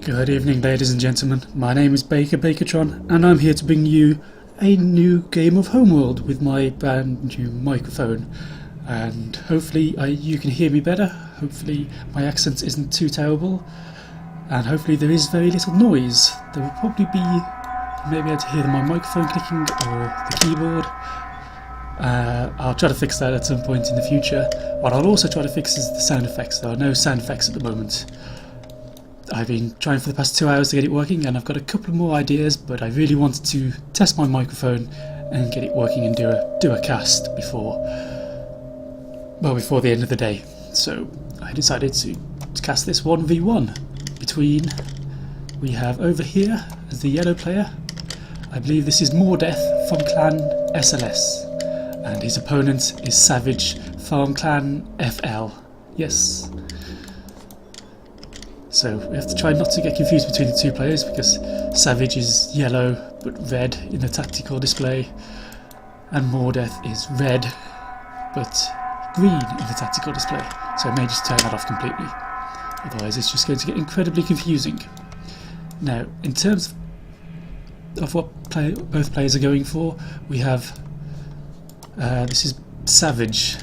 Good evening, ladies and gentlemen. My name is Bakertron, and I'm here to bring you a new game of Homeworld with my brand new microphone. And hopefully you can hear me better. Hopefully my accent isn't too terrible, and hopefully there is very little noise. There will probably be, you may be able to hear my microphone clicking or the keyboard. I'll try to fix that at some point in the future. What I'll also try to fix is the sound effects. There are no sound effects at the moment. I've been trying for the past 2 hours to get it working, and I've got a couple more ideas, but I really wanted to test my microphone and get it working and do a cast before the end of the day. So I decided to cast this 1v1 between, we have over here as the yellow player, I believe this is Mordeath from clan SLS, and his opponent is Savage from clan FL. Yes. So we have to try not to get confused between the two players, because Savage is yellow but red in the tactical display, and Mordeath is red but green in the tactical display. So I may just turn that off completely, otherwise it's just going to get incredibly confusing. Now, in terms of what both players are going for, we have this is Savage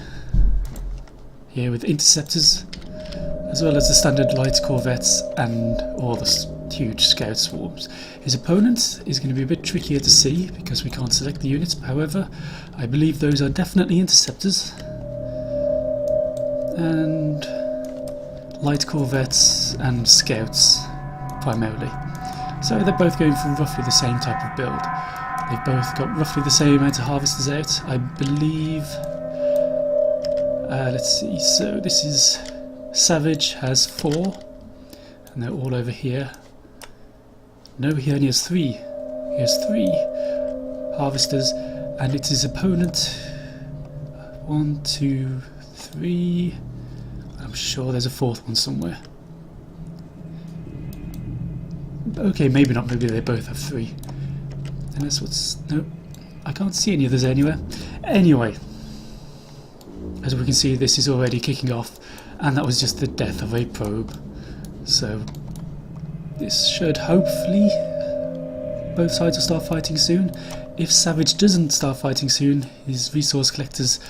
here with interceptors, as well as the standard light corvettes and all the huge scout swarms. His opponent is going to be a bit trickier to see because we can't select the units. However, I believe those are definitely interceptors and light corvettes and scouts primarily. So they're both going for roughly the same type of build. They've both got roughly the same amount of harvesters out, I believe. Let's see, so this is Savage has 4, and they're all over here. No, he only has 3. He has 3 harvesters, and it's his opponent. 1, 2, 3. I'm sure there's a 4th one somewhere. Okay, maybe not. Maybe they both have 3. And that's what's... no, I can't see any others anywhere. Anyway, as we can see, this is already kicking off. And that was just the death of a probe. So this should hopefully, both sides will start fighting soon. If Savage doesn't start fighting soon, his resource collectors,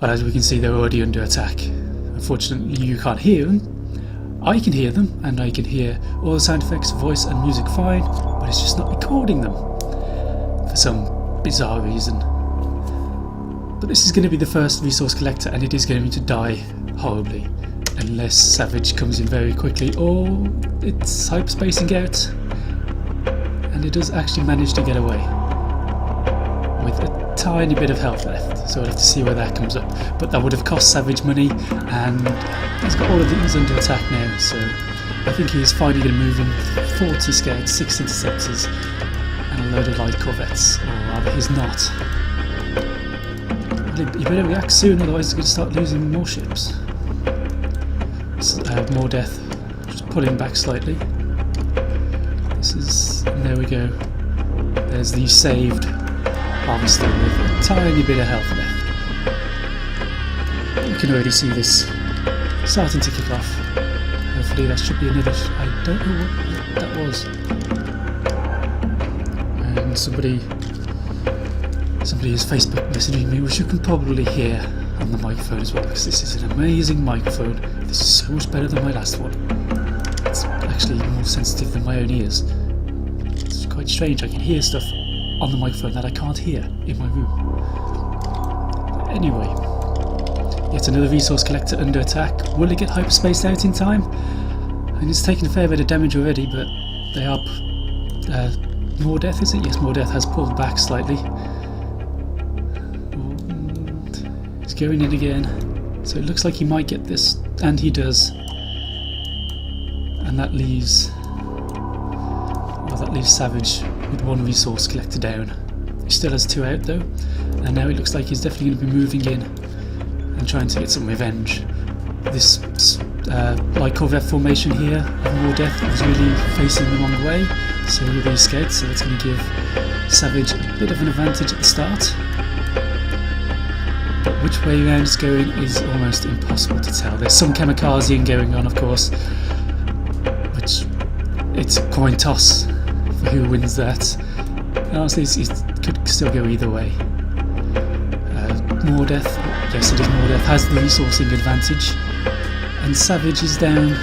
well, as we can see, they're already under attack. Unfortunately, you can't hear them. I can hear them, and I can hear all the sound effects, voice and music fine, but it's just not recording them for some bizarre reason. But this is going to be the first resource collector, and it is going to die horribly unless Savage comes in very quickly, or it's hyperspacing out, and it does actually manage to get away with a tiny bit of health left. So we'll have to see where that comes up, but that would have cost Savage money, and he's got all of these under attack now, so I think he's finally going to move in with 40 scouts, 6 interceptors and a load of light corvettes, or rather he's not. You better react soon, otherwise he's going to start losing more ships. Mordeath just pulling back slightly. This is, and there we go. There's the saved harvester with a tiny bit of health left. You can already see this starting to kick off. Hopefully that should be another... I don't know what that was. And somebody is Facebook messaging me, which you can probably hear on the microphone as well, because this is an amazing microphone. This is so much better than my last one. It's actually more sensitive than my own ears. It's quite strange. I can hear stuff on the microphone that I can't hear in my room. But anyway, yet another resource collector under attack. Will it get hyperspaced out in time? And it's taken a fair bit of damage already, but they are... Mordeath, is it? Yes, Mordeath has pulled back slightly. He's going in again, so it looks like he might get this, and he does. And that leaves Savage with 1 resource collector down. He still has 2 out though, and now it looks like he's definitely going to be moving in and trying to get some revenge. This light corvette formation here of Mordeath was really facing the wrong way, so with these scouts, so it's going to give Savage a bit of an advantage at the start. But which way around it's going is almost impossible to tell. There's some kamikazing going on, of course, which it's a coin toss for who wins that. And honestly, it could still go either way. Mordeath, yes it is Mordeath, has the resourcing advantage, and Savage is down.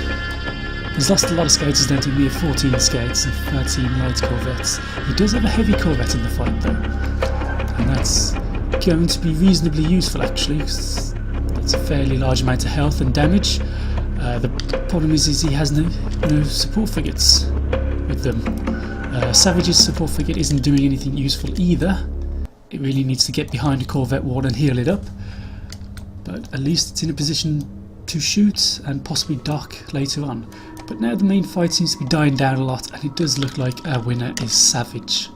He's lost a lot of scouts, he's down to mere 14 scouts and 13 light corvettes. He does have a heavy corvette in the fight though, and that's going to be reasonably useful actually, because it's a fairly large amount of health and damage. The problem is he has no support frigates with them. Savage's support frigate isn't doing anything useful either. It really needs to get behind a corvette wall and heal it up, but at least it's in a position to shoot and possibly dock later on. But now the main fight seems to be dying down a lot, and it does look like our winner is Savage.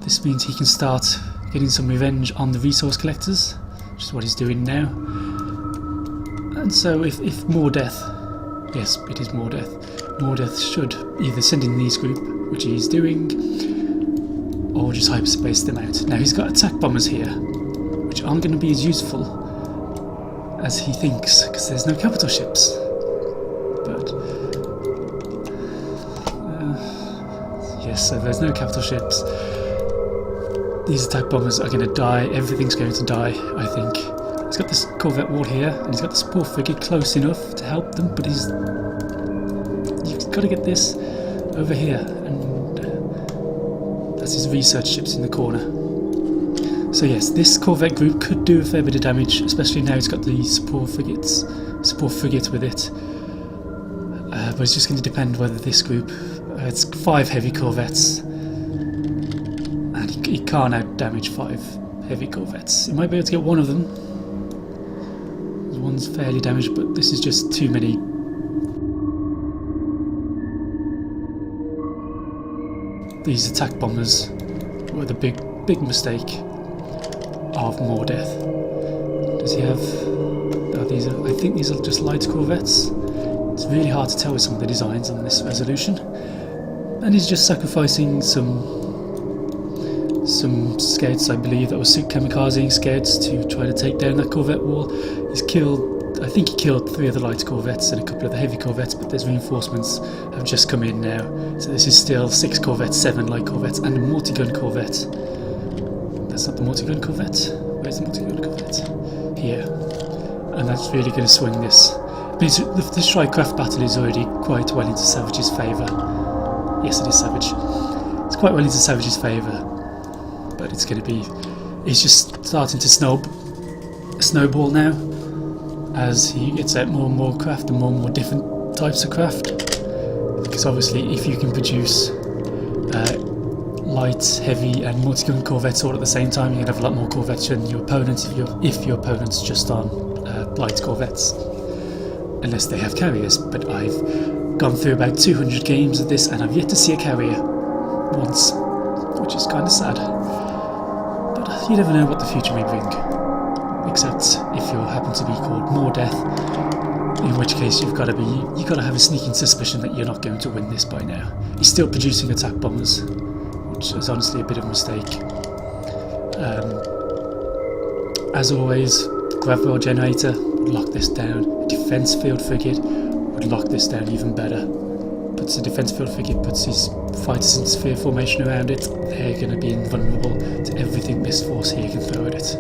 This means he can start getting some revenge on the resource collectors, which is what he's doing now. And so if Mordeath, yes it is Mordeath should either send in these group, which he's doing, or just hyperspace them out. Now he's got attack bombers here, which aren't going to be as useful as he thinks, because there's no capital ships. But yes, so there's no capital ships. These attack bombers are going to die. Everything's going to die, I think. He's got this corvette wall here, and he's got the support frigate close enough to help them, but you've got to get this over here, and that's his research ships in the corner. So yes, this corvette group could do a fair bit of damage, especially now he's got the support frigate with it. But it's just going to depend whether this group, it's 5 heavy corvettes, and he can't out damage 5 heavy corvettes. He might be able to get one of them. One's fairly damaged, but this is just too many. These attack bombers were the big mistake of Mordeath. Does he have? I think these are just light corvettes. It's really hard to tell with some of the designs on this resolution. And he's just sacrificing some scouts, I believe, that were kamikazing scouts to try to take down that corvette wall. He's killed, I think he killed 3 of the light corvettes and a couple of the heavy corvettes, but there's reinforcements have just come in now. So this is still 6 corvettes, 7 light corvettes, and a multi-gun corvette. That's not the multi-gun corvette. Where's the multi-gun corvette? Here. And that's really going to swing this. But the Strikecraft battle is already quite well into Savage's favour. Yes, it is Savage. It's quite well into Savage's favour. But it's going to be... He's just starting to snowball now, as he gets out more and more craft and more different types of craft. Because obviously if you can produce light, heavy and multi-gun corvettes all at the same time, you can have a lot more corvettes than your opponent if your opponent's just on light corvettes. Unless they have carriers, but I've gone through about 200 games of this and I've yet to see a carrier once, which is kind of sad. But you never know what the future may bring, except if you happen to be called Mordeath, in which case you've got to have a sneaking suspicion that you're not going to win this by now. He's still producing attack bombers, which is honestly a bit of a mistake. As always, Gravel generator would lock this down. A defense field frigate would lock this down even better. Puts the defense field frigate, puts his fighters in sphere formation around it. They're going to be invulnerable to everything this force here can throw at it.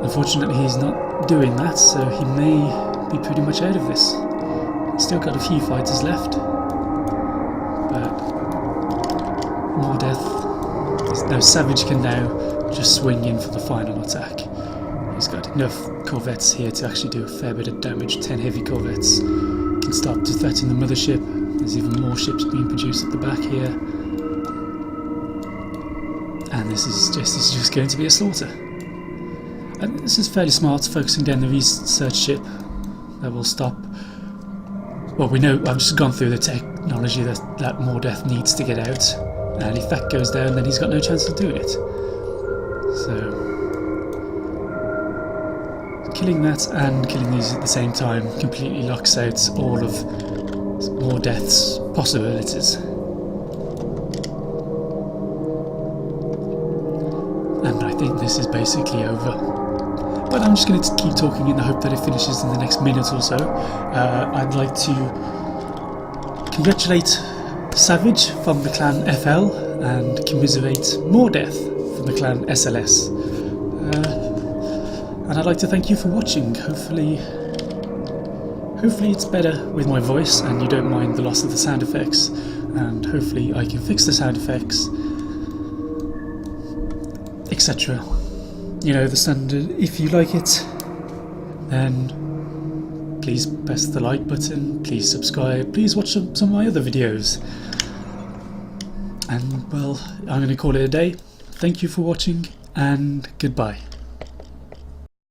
Unfortunately, he's not doing that, so he may be pretty much out of this. He's still got a few fighters left, but Mordeath, no, Savage can now just swing in for the final attack. He's got enough corvettes here to actually do a fair bit of damage. 10 heavy corvettes can start to threaten the mothership. There's even more ships being produced at the back here, and this is just going to be a slaughter. And this is fairly smart, focusing down the research ship that will stop. Well, we know, I've just gone through the technology that Mordeath needs to get out, and if that goes down, then he's got no chance of doing it. So killing that and killing these at the same time completely locks out all of Mordeath's possibilities. And I think this is basically over. But I'm just going to keep talking in the hope that it finishes in the next minute or so. I'd like to congratulate Savage from the clan FL and commiserate Mordeath from the clan SLS. And I'd like to thank you for watching. Hopefully it's better with my voice and you don't mind the loss of the sound effects, and hopefully I can fix the sound effects, etc. You know, the standard. If you like it, then please press the like button, please subscribe, please watch some of my other videos. And well, I'm going to call it a day. Thank you for watching and goodbye.